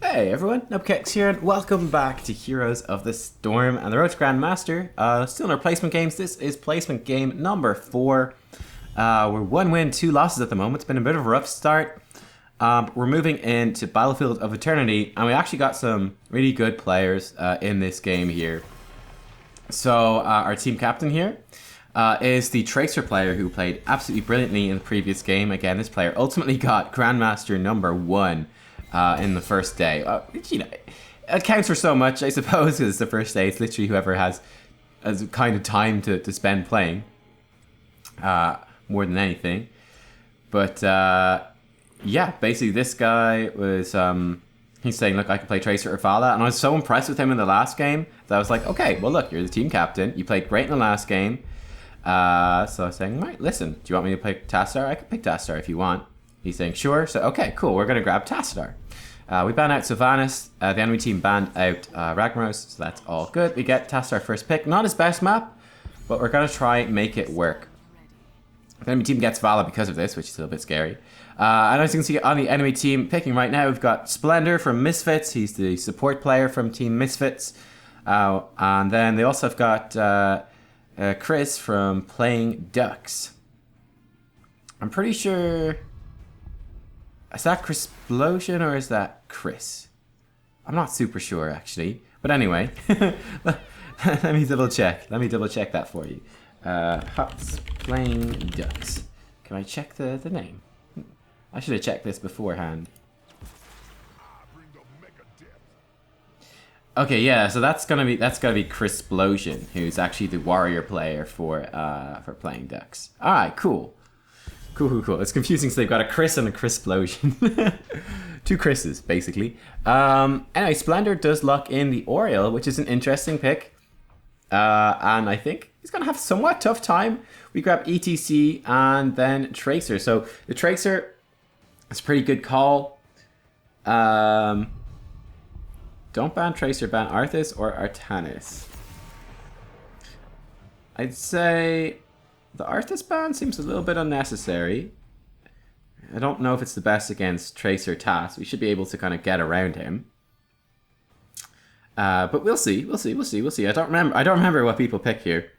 Hey everyone, Nubkeks here, and welcome back to Heroes of the Storm and the Road to Grandmaster. Still in our placement games. This is placement game number 4. We're 1 win, 2 losses at the moment. It's been a bit of a rough start. We're moving into Battlefield of Eternity, and we actually got some really good players in this game here. So our team captain here is the Tracer player who played absolutely brilliantly in the previous game. Again, this player ultimately got Grandmaster number 1. In the first day. It counts for so much, I suppose, because it's the first day. It's literally whoever has kind of time to spend playing more than anything. But yeah, basically this guy was he's saying, look, I can play Tracer or Vala, and I was so impressed with him in the last game that I was like, okay, well look, you're the team captain, you played great in the last game. So I was saying, right, listen, do you want me to pick Tassadar? I can pick Tassadar if you want. He's saying, sure. So, okay, cool. We're going to grab Tassadar. We banned out Sylvanas. The enemy team banned out Ragnaros, so that's all good. We get Tassadar first pick. Not his best map, but we're going to try and make it work. The enemy team gets Vala because of this, which is a little bit scary. And as you can see on the enemy team picking right now, we've got Splendor from Misfits. He's the support player from Team Misfits. And then they also have got Chris from Playing Ducks. I'm pretty sure... Is that Chrisplosion or is that Chris? I'm not super sure actually. But anyway, let me double check. Let me double check that for you. Huts Playing Ducks. Can I check the name? I should have checked this beforehand. Okay, yeah, so that's gonna be Chrisplosion, who's actually the warrior player for Playing Ducks. Alright, cool. Cool. It's confusing, so they've got a Chris and a Chrisplosion. 2 Chris's, basically. Anyway, Splendor does lock in the Oriole, which is an interesting pick. And I think he's going to have a somewhat tough time. We grab ETC and then Tracer. So the Tracer is a pretty good call. Don't ban Tracer, ban Arthas or Artanis. I'd say... The Arthas ban seems a little bit unnecessary. I don't know if it's the best against Tracer Tas. We should be able to kind of get around him. But we'll see. I don't remember what people pick here.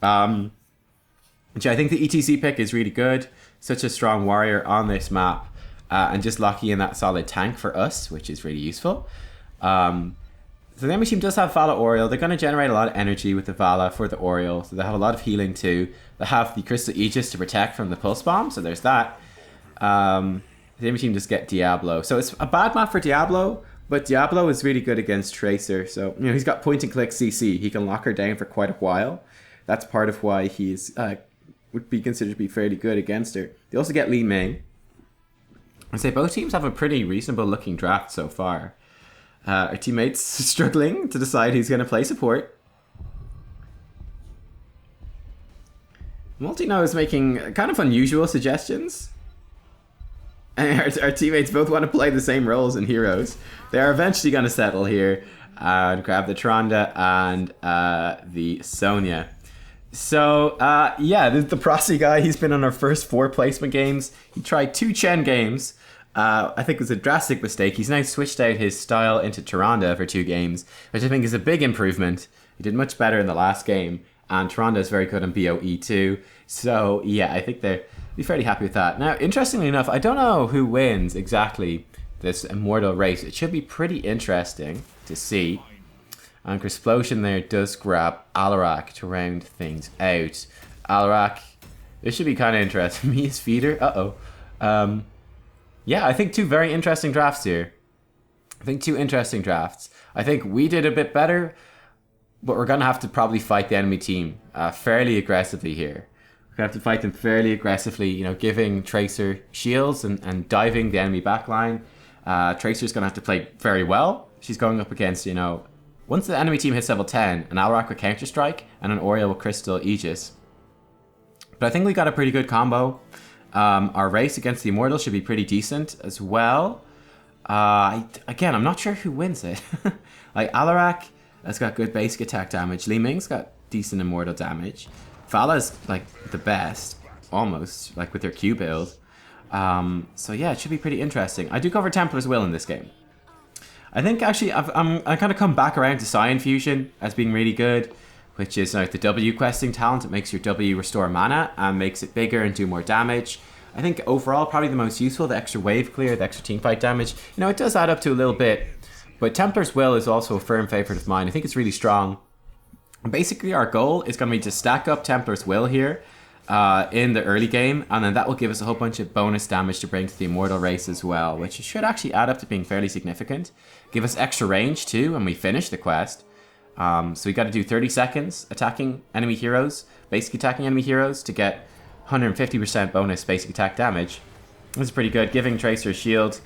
Which I think the ETC pick is really good. Such a strong warrior on this map. And just locking in that solid tank for us, which is really useful. So the enemy team does have Vala Oriole. They're going to generate a lot of energy with the Vala for the Oriole. So they have a lot of healing too. They have the Crystal Aegis to protect from the Pulse Bomb. So there's that. The enemy team just get Diablo. So it's a bad map for Diablo. But Diablo is really good against Tracer. So, he's got point and click CC. He can lock her down for quite a while. That's part of why he's would be considered to be fairly good against her. They also get Li Ming. I'd say both teams have a pretty reasonable looking draft so far. Our teammates struggling to decide who's going to play support. Multi now is making kind of unusual suggestions. And our teammates both want to play the same roles in Heroes. They are eventually going to settle here and grab the Tronda and the Sonya. So, yeah, the Prosy guy, he's been on our first 4 placement games. He tried 2 Chen games. I think it was a drastic mistake. He's now switched out his style into Tronda for 2 games, which I think is a big improvement. He did much better in the last game, and Tronda is very good on BOE too. So yeah, I think they'll be fairly happy with that. Now, interestingly enough, I don't know who wins exactly this Immortal race. It should be pretty interesting to see. And Chrisplosion there does grab Alarak to round things out. Alarak, this should be kind of interesting. Me as feeder, yeah, I think 2 very interesting drafts here. I think we did a bit better, but we're going to have to probably fight the enemy team fairly aggressively here. We're going to have to fight them fairly aggressively, giving Tracer shields and diving the enemy backline. Tracer's going to have to play very well. She's going up against, once the enemy team hits level 10, an Alarak with Counter-Strike and an Oriole with Crystal Aegis. But I think we got a pretty good combo. Our race against the Immortal should be pretty decent as well. Again, I'm not sure who wins it. Like, Alarak has got good basic attack damage. Li Ming's got decent Immortal damage. Vala's, like, the best, almost, like, with their Q build. So yeah, it should be pretty interesting. I do cover Templar's Will in this game. I think actually I kind of come back around to Scion Fusion as being really good, which is like the W questing talent. It makes your W restore mana and makes it bigger and do more damage. I think overall probably the most useful, the extra wave clear, the extra teamfight damage. You know, it does add up to a little bit, but Templar's Will is also a firm favorite of mine. I think it's really strong. And basically our goal is going to be to stack up Templar's Will here in the early game, and then that will give us a whole bunch of bonus damage to bring to the Immortal race as well, which should actually add up to being fairly significant. Give us extra range too when we finish the quest. So we got to do 30 seconds attacking enemy heroes, basic attacking enemy heroes, to get 150% bonus basic attack damage. This is pretty good. Giving Tracer a shield.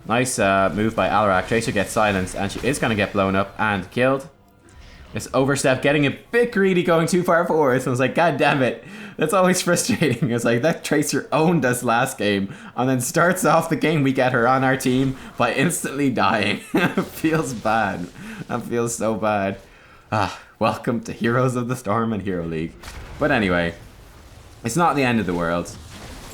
Nice move by Alarak. Tracer gets silenced, and she is going to get blown up and killed. This overstep, getting a bit greedy, going too far forward. So I was like, God damn it. That's always frustrating. It's like, that Tracer owned us last game, and then starts off the game, we get her on our team by instantly dying. It feels bad. That feels so bad. Welcome to Heroes of the Storm and Hero League. But anyway, it's not the end of the world.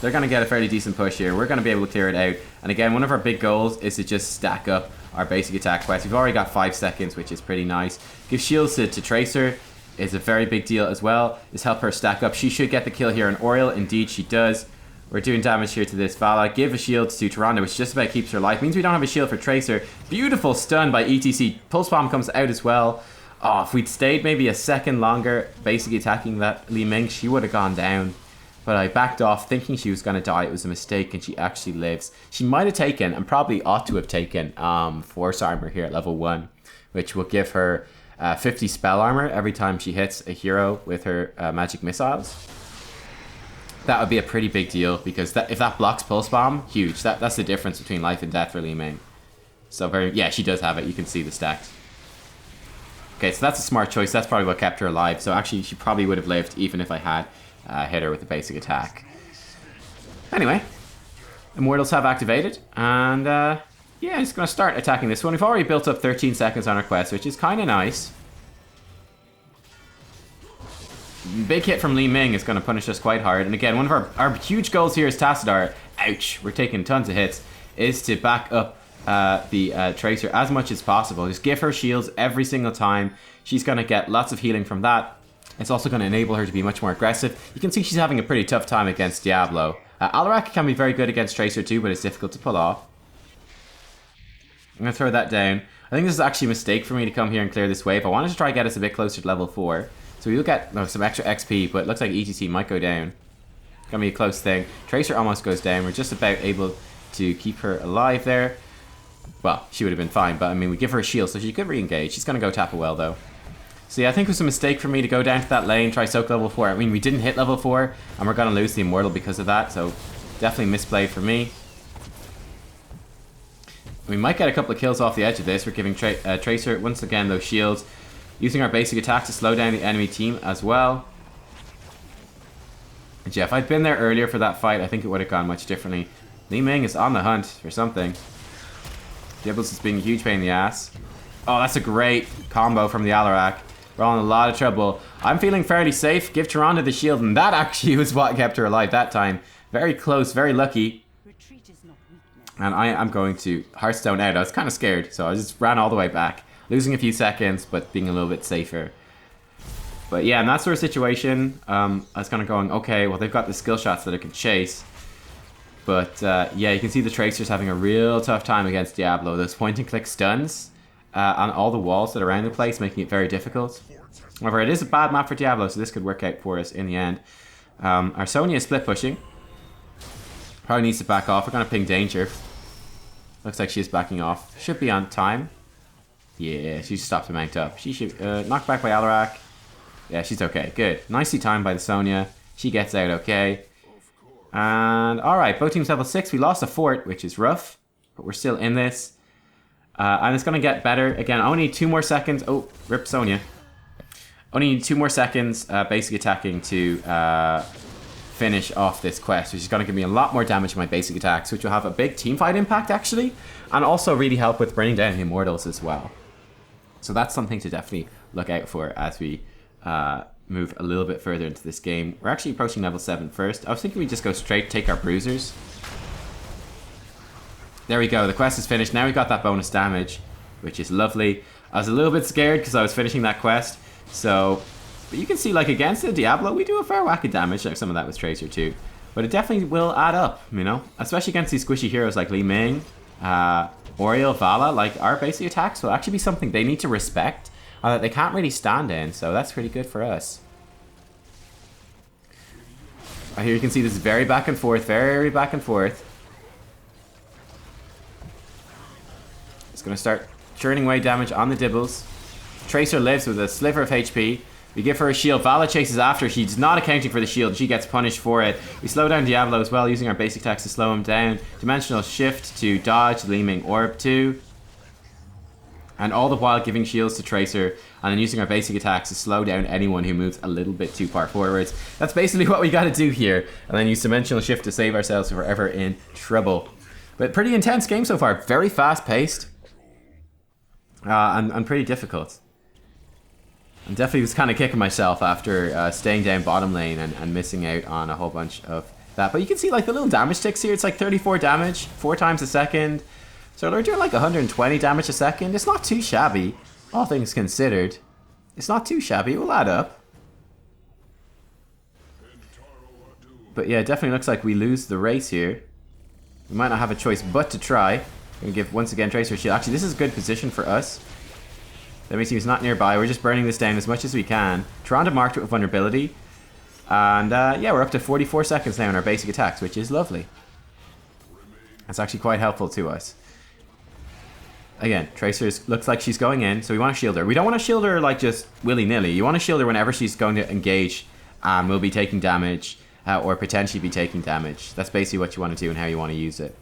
They're going to get a fairly decent push here. We're going to be able to clear it out. And again, one of our big goals is to just stack up our basic attack quest. We've already got 5 seconds, which is pretty nice. Give shields to Tracer is a very big deal as well. Just help her stack up. She should get the kill here on Oriel. Indeed, she does. We're doing damage here to this Vala. Give a shield to Tyrande, which just about keeps her life. Means we don't have a shield for Tracer. Beautiful stun by ETC. Pulse Bomb comes out as well. Oh, if we'd stayed maybe a second longer basically attacking that Li Ming, she would have gone down. But I backed off thinking she was going to die. It was a mistake, and she actually lives. She might have taken, and probably ought to have taken, Force Armor here at level 1, which will give her 50 spell armor every time she hits a hero with her magic missiles. That would be a pretty big deal, because if that blocks Pulse Bomb, huge. That's the difference between life and death for Li Ming. So yeah, she does have it. You can see the stacks. Okay, so that's a smart choice. That's probably what kept her alive. So actually, she probably would have lived even if I had hit her with the basic attack. Anyway, Immortals have activated, and yeah, it's going to start attacking this one. We've already built up 13 seconds on our quest, which is kind of nice. Big hit from Li Ming is going to punish us quite hard. And again, one of our huge goals here is Tassadar. Ouch, we're taking tons of hits. Is to back up the Tracer as much as possible. Just give her shields every single time. She's going to get lots of healing from that. It's also going to enable her to be much more aggressive. You can see she's having a pretty tough time against Diablo. Alarak can be very good against Tracer too, but it's difficult to pull off. I'm going to throw that down. I think this is actually a mistake for me to come here and clear this wave. I wanted to try and get us a bit closer to level 4. So we will get some extra XP, but it looks like ETC might go down. It's going to be a close thing. Tracer almost goes down. We're just about able to keep her alive there. Well, she would have been fine, but I mean, we give her a shield, so she could re-engage. She's going to go tap a well, though. So yeah, I think it was a mistake for me to go down to that lane, try soak level 4. I mean, we didn't hit level 4, and we're going to lose the Immortal because of that, so definitely misplayed for me. We might get a couple of kills off the edge of this. We're giving Tracer, once again, those shields. Using our basic attack to slow down the enemy team as well. And yeah, if I'd been there earlier for that fight, I think it would have gone much differently. Li Ming is on the hunt for something. Dibbles is being a huge pain in the ass. Oh, that's a great combo from the Alarak. We're all in a lot of trouble. I'm feeling fairly safe. Give Tyrande the shield, and that actually was what kept her alive that time. Very close, very lucky. And I'm going to Hearthstone out. I was kind of scared, so I just ran all the way back. Losing a few seconds, but being a little bit safer. But yeah, in that sort of situation, I was kind of going, okay, well, they've got the skill shots that I can chase. But yeah, you can see the Tracer's having a real tough time against Diablo. Those point-and-click stuns on all the walls that are around the place, making it very difficult. However, it is a bad map for Diablo, so this could work out for us in the end. Our Sonya is split pushing. Probably needs to back off. We're going to ping danger. Looks like she's backing off. Should be on time. Yeah, she stopped and banked up. She should knocked back by Alarak. Yeah, she's okay. Good. Nicely timed by the Sonya. She gets out okay. And alright, both teams level 6. We lost a fort, which is rough. But we're still in this. And it's going to get better. Again, I only need 2 more seconds. Oh, rip Sonya. Only need 2 more seconds basic attacking to finish off this quest, which is going to give me a lot more damage in my basic attacks, which will have a big teamfight impact, actually. And also really help with bringing down the Immortals as well. So that's something to definitely look out for as we move a little bit further into this game. We're actually approaching level 7 first. I was thinking we just go straight, take our bruisers. There we go, the quest is finished. Now we got that bonus damage, which is lovely. I was a little bit scared because I was finishing that quest. So, but you can see, like, against the Diablo, we do a fair whack of damage. Like some of that with Tracer too. But it definitely will add up, you know? Especially against these squishy heroes like Li Ming, Oriel, Vala. Like, our basic attacks will actually be something they need to respect. That they can't really stand in, so that's pretty good for us. Here you can see this is very back and forth, very back and forth. It's going to start churning away damage on the Dibbles. Tracer lives with a sliver of HP. We give her a shield. Vala chases after. She's not accounting for the shield. She gets punished for it. We slow down Diablo as well, using our basic attacks to slow him down. Dimensional Shift to dodge Li Ming Orb 2. And all the while giving shields to Tracer and then using our basic attacks to slow down anyone who moves a little bit too far forwards. That's basically what we got to do here. And then use Dimensional Shift to save ourselves if we're ever in trouble. But pretty intense game so far. Very fast paced. And pretty difficult. I definitely was kind of kicking myself after staying down bottom lane and missing out on a whole bunch of that. But you can see like the little damage ticks here. It's like 34 damage, 4 times a second. So they're doing like 120 damage a second. It's not too shabby, all things considered. It's not too shabby. It will add up. But yeah, it definitely looks like we lose the race here. We might not have a choice but to try. I'm going to give, once again, Tracer a shield. Actually, this is a good position for us. That means he's not nearby. We're just burning this down as much as we can. Toronto marked it with vulnerability. And yeah, we're up to 44 seconds now in our basic attacks, which is lovely. That's actually quite helpful to us. Again, Tracer looks like she's going in, so we want to shield her. We don't want to shield her like just willy-nilly. You want to shield her whenever she's going to engage and will be taking damage or potentially be taking damage. That's basically what you want to do and how you want to use it.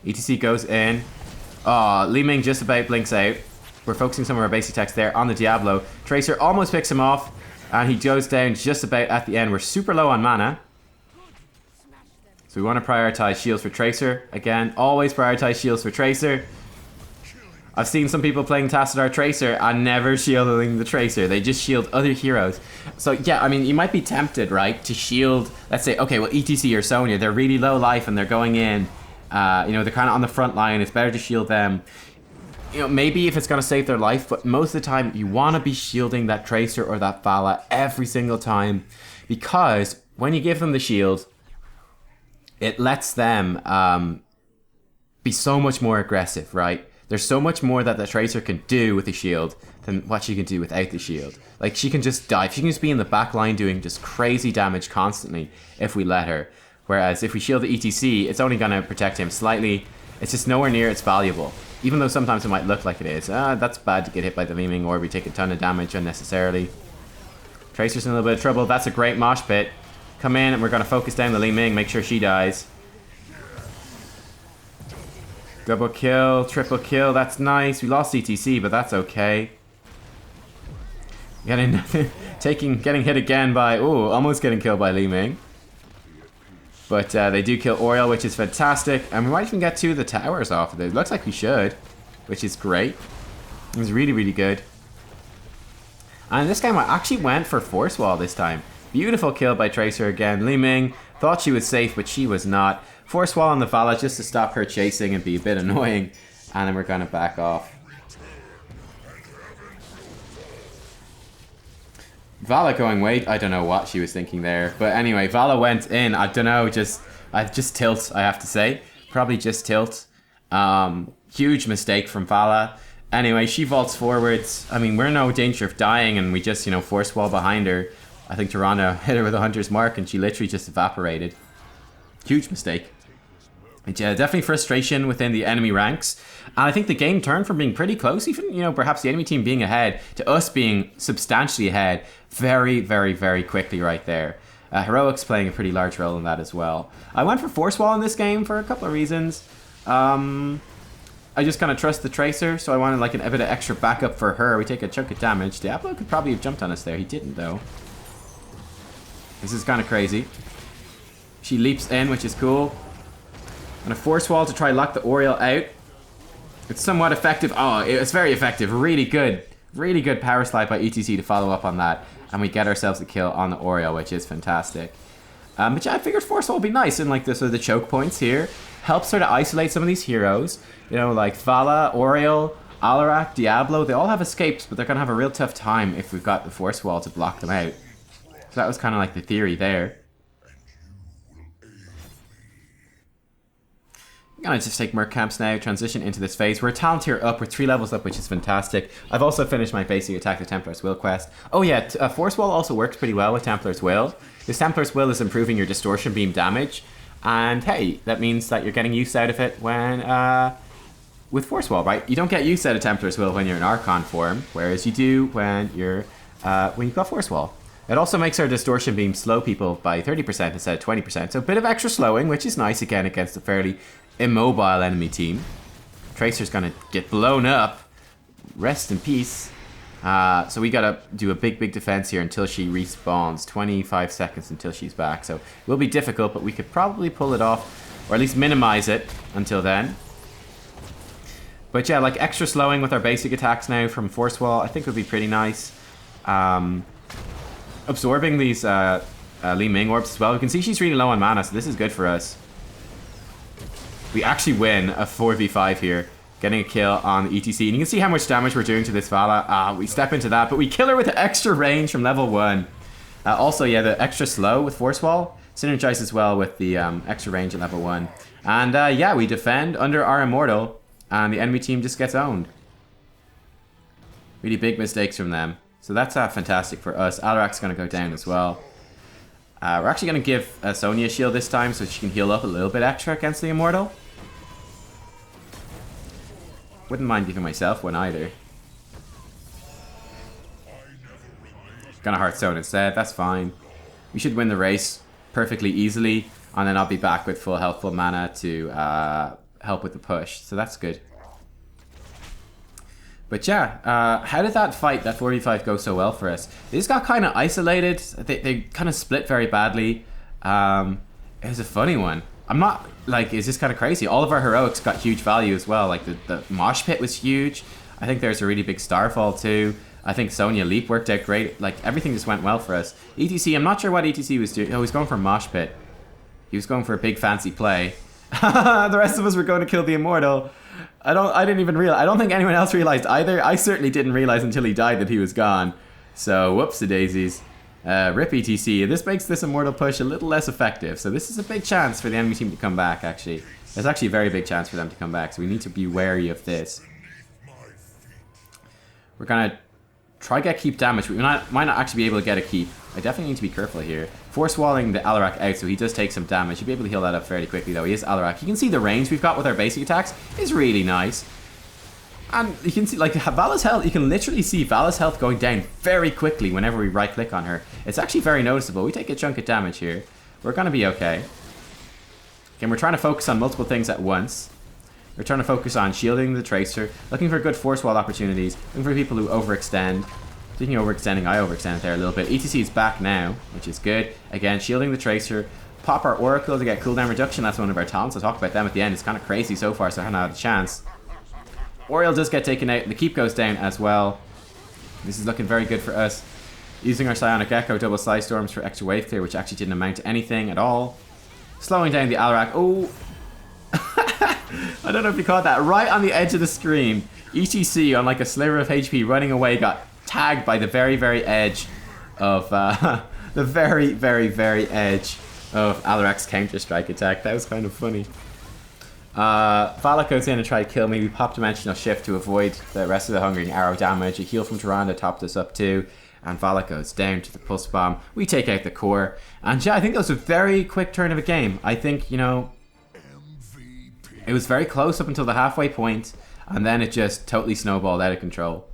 ETC goes in. Oh, Li Ming just about blinks out. We're focusing some of our basic attacks there on the Diablo. Tracer almost picks him off, and he goes down just about at the end. We're super low on mana. So we want to prioritize shields for Tracer. Again, always prioritize shields for Tracer. I've seen some people playing Tassadar Tracer and never shielding the Tracer. They just shield other heroes. So yeah, I mean, you might be tempted, right, to shield, let's say, okay, well, ETC or Sonya, they're really low life and they're going in. You know, they're kind of on the front line. It's better to shield them. You know, maybe if it's going to save their life, but most of the time, you want to be shielding that Tracer or that Vala every single time. Because when you give them the shield, it lets them be so much more aggressive, right? There's so much more that the Tracer can do with the shield than what she can do without the shield. Like, she can just dive. She can just be in the back line doing just crazy damage constantly if we let her. Whereas if we shield the ETC, it's only going to protect him slightly. It's just nowhere near it's valuable. Even though sometimes it might look like it is. That's bad to get hit by the Li Ming, or we take a ton of damage unnecessarily. Tracer's in a little bit of trouble. That's a great mosh pit. Come in and we're going to focus down the Li Ming, make sure she dies. Double kill, triple kill, that's nice. We lost ETC, but that's okay. Getting hit again by, almost getting killed by Li Ming. But they do kill Oriel, which is fantastic. And we might even get 2 of the towers off of it. It looks like we should, which is great. It was really, really good. And this game, I actually went for Force Wall this time. Beautiful kill by Tracer again. Li Ming thought she was safe, but she was not. Force Wall on the Vala just to stop her chasing and be a bit annoying. And then we're going to back off. Vala going wait, I don't know what she was thinking there. But anyway, Vala went in. I don't know, just tilt, I have to say. Probably just tilt. Huge mistake from Vala. Anyway, she vaults forwards. I mean, we're in no danger of dying, and we just, force wall behind her. I think Toronto hit her with a Hunter's Mark, and she literally just evaporated. Huge mistake. And yeah, definitely frustration within the enemy ranks. And I think the game turned from being pretty close, even, perhaps the enemy team being ahead, to us being substantially ahead very, very, very quickly right there. Heroics playing a pretty large role in that as well. I went for Force Wall in this game for a couple of reasons. I just kind of trust the Tracer, so I wanted like a bit of extra backup for her. We take a chunk of damage. Diablo could probably have jumped on us there. He didn't, though. This is kind of crazy. She leaps in, which is cool. And a Force Wall to try lock the Oriel out. It's somewhat effective. Oh, it's very effective. Really good. Really good power slide by ETC to follow up on that. And we get ourselves a kill on the Oriole, which is fantastic. But yeah, I figured Force Wall would be nice. And like the, sort of the choke points here help sort of isolate some of these heroes. You know, like Vala, Oriole, Alarak, Diablo, they all have escapes, but they're going to have a real tough time if we've got the Force Wall to block them out. So that was kind of like the theory there. I'm going to just take Merc Camps now, transition into this phase. We're a talent tier up, we're 3 levels up, which is fantastic. I've also finished my basic Attack the Templar's Will quest. Oh yeah, Force Wall also works pretty well with Templar's Will. This Templar's Will is improving your distortion beam damage. And hey, that means that you're getting use out of it when, with Force Wall, right? You don't get use out of Templar's Will when you're in Archon form, whereas you do when you've got Force Wall. It also makes our distortion beam slow people by 30% instead of 20%. So a bit of extra slowing, which is nice again against a fairly immobile enemy team. Tracer's gonna get blown up. Rest in peace. So we gotta do a big defense here until she respawns. 25 seconds until she's back. So it will be difficult, but we could probably pull it off, or at least minimize it until then. But yeah, like extra slowing with our basic attacks now from Force Wall, I think would be pretty nice. Absorbing these Li Ming orbs as well. We can see she's really low on mana, so this is good for us. We actually win a 4v5 here, getting a kill on the ETC. And you can see how much damage we're doing to this Vala. We step into that, but we kill her with the extra range from level 1. Also, yeah, the extra slow with Force Wall synergizes well with the extra range at level 1. And yeah, we defend under our Immortal, and the enemy team just gets owned. Really big mistakes from them. So that's fantastic for us. Alarak's going to go down as well. We're actually going to give Sonya a shield this time so she can heal up a little bit extra against the Immortal. Wouldn't mind giving myself one either. Gonna Hearthstone instead, that's fine. We should win the race perfectly easily, and then I'll be back with full health, full mana to help with the push, so that's good. But yeah, how did that fight, that 4v5, go so well for us? They just got kind of isolated. They kind of split very badly. It was a funny one. I'm not, like, it's just kind of crazy. All of our heroics got huge value as well. Like, the Mosh Pit was huge. I think there's a really big Starfall too. I think Sonya Leap worked out great. Like, everything just went well for us. ETC, I'm not sure what ETC was doing. Oh, he was going for Mosh Pit. He was going for a big fancy play. The rest of us were going to kill the Immortal. I didn't even realize. I don't think anyone else realized either. I certainly didn't realize until he died that he was gone. So, whoops-a-daisies. Rip ETC. This makes this Immortal push a little less effective. So this is a big chance for the enemy team to come back, actually. There's actually a very big chance for them to come back. So we need to be wary of this. We're going to try to get keep damage. We might not actually be able to get a keep. I definitely need to be careful here. Force walling the Alarak out, so he does take some damage. He'll be able to heal that up fairly quickly, though. He is Alarak. You can see the range we've got with our basic attacks is really nice. And you can see, like, Vala's health, you can literally see Vala's health going down very quickly whenever we right-click on her. It's actually very noticeable. We take a chunk of damage here. We're going to be okay. Again, we're trying to focus on multiple things at once. We're trying to focus on shielding the Tracer, looking for good force wall opportunities, looking for people who overextend. Speaking of overextending, I overextended there a little bit. ETC is back now, which is good. Again, shielding the Tracer. Pop our Oracle to get cooldown reduction. That's one of our talents. I'll talk about them at the end. It's kind of crazy so far, so I haven't had a chance. Oriole does get taken out. The keep goes down as well. This is looking very good for us. Using our Psionic Echo, double Psy Storms for extra wave clear, which actually didn't amount to anything at all. Slowing down the Alarak. Oh! I don't know if you caught that. Right on the edge of the screen, ETC on like a sliver of HP running away got tagged by the very, very edge of the very, very, very edge of Alarak's Counter-Strike attack. That was kind of funny. Vala goes in and try to kill me. We pop Dimensional Shift to avoid the rest of the Hungering Arrow damage. A heal from Tyrande topped us up too. And Vala goes down to the Pulse Bomb. We take out the core. And yeah, I think that was a very quick turn of a game. I think, you know, it was very close up until the halfway point, and then it just totally snowballed out of control.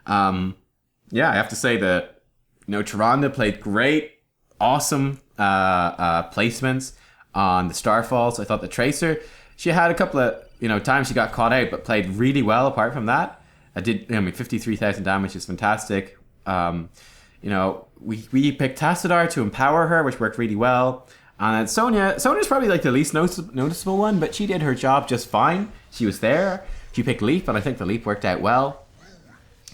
Yeah, I have to say that, you know, Tyrande played great, awesome placements on the Starfalls. I thought the Tracer, she had a couple of, you know, times she got caught out, but played really well apart from that. I mean, 53,000 damage is fantastic. You know, we picked Tassadar to empower her, which worked really well. And Sonya's probably like the least noticeable one, but she did her job just fine. She was there. She picked Leap, and I think the Leap worked out well.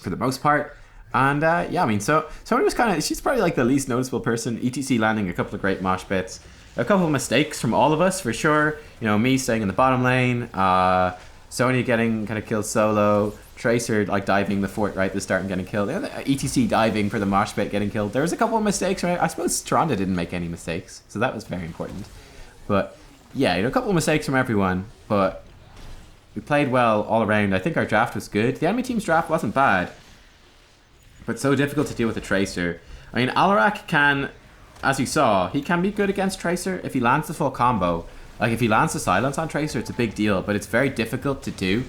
for the most part. And yeah, I mean, so Sony was kind of, she's probably like the least noticeable person. ETC landing a couple of great mosh pits, a couple of mistakes from all of us for sure. You know, me staying in the bottom lane, Sony getting kind of killed solo, Tracer like diving the fort right at the start and getting killed, ETC diving for the mosh pit, getting killed. There was a couple of mistakes, right? I suppose Tronda didn't make any mistakes, so that was very important. But yeah, you know, a couple of mistakes from everyone, but we played well all around. I think our draft was good. The enemy team's draft wasn't bad, but so difficult to deal with a Tracer. I mean, Alarak can, as you saw, he can be good against Tracer if he lands the full combo. Like, if he lands the silence on Tracer, it's a big deal, but it's very difficult to do.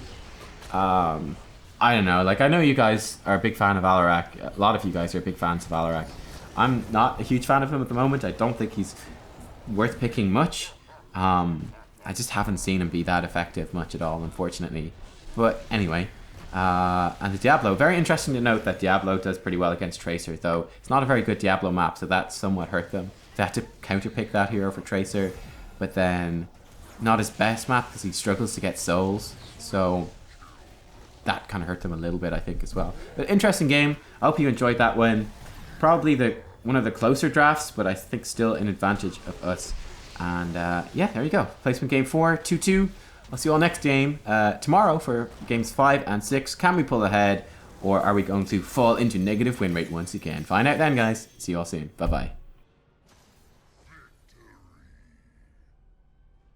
I don't know. Like, I know you guys are a big fan of Alarak. A lot of you guys are big fans of Alarak. I'm not a huge fan of him at the moment. I don't think he's worth picking much. I just haven't seen him be that effective much at all, unfortunately. But anyway... and the Diablo, very interesting to note that Diablo does pretty well against Tracer, though it's not a very good Diablo map, so that somewhat hurt them. They had to counterpick that hero for Tracer, but then not his best map because he struggles to get souls, so that kind of hurt them a little bit, I think, as well. But interesting game. I hope you enjoyed that one. Probably one of the closer drafts, but I think still an advantage of us. And yeah, there you go. Placement game 4, 2-2. I'll see you all next game tomorrow for games 5 and 6. Can we pull ahead, or are we going to fall into negative win rate once again? Find out then, guys. See you all soon. Bye-bye.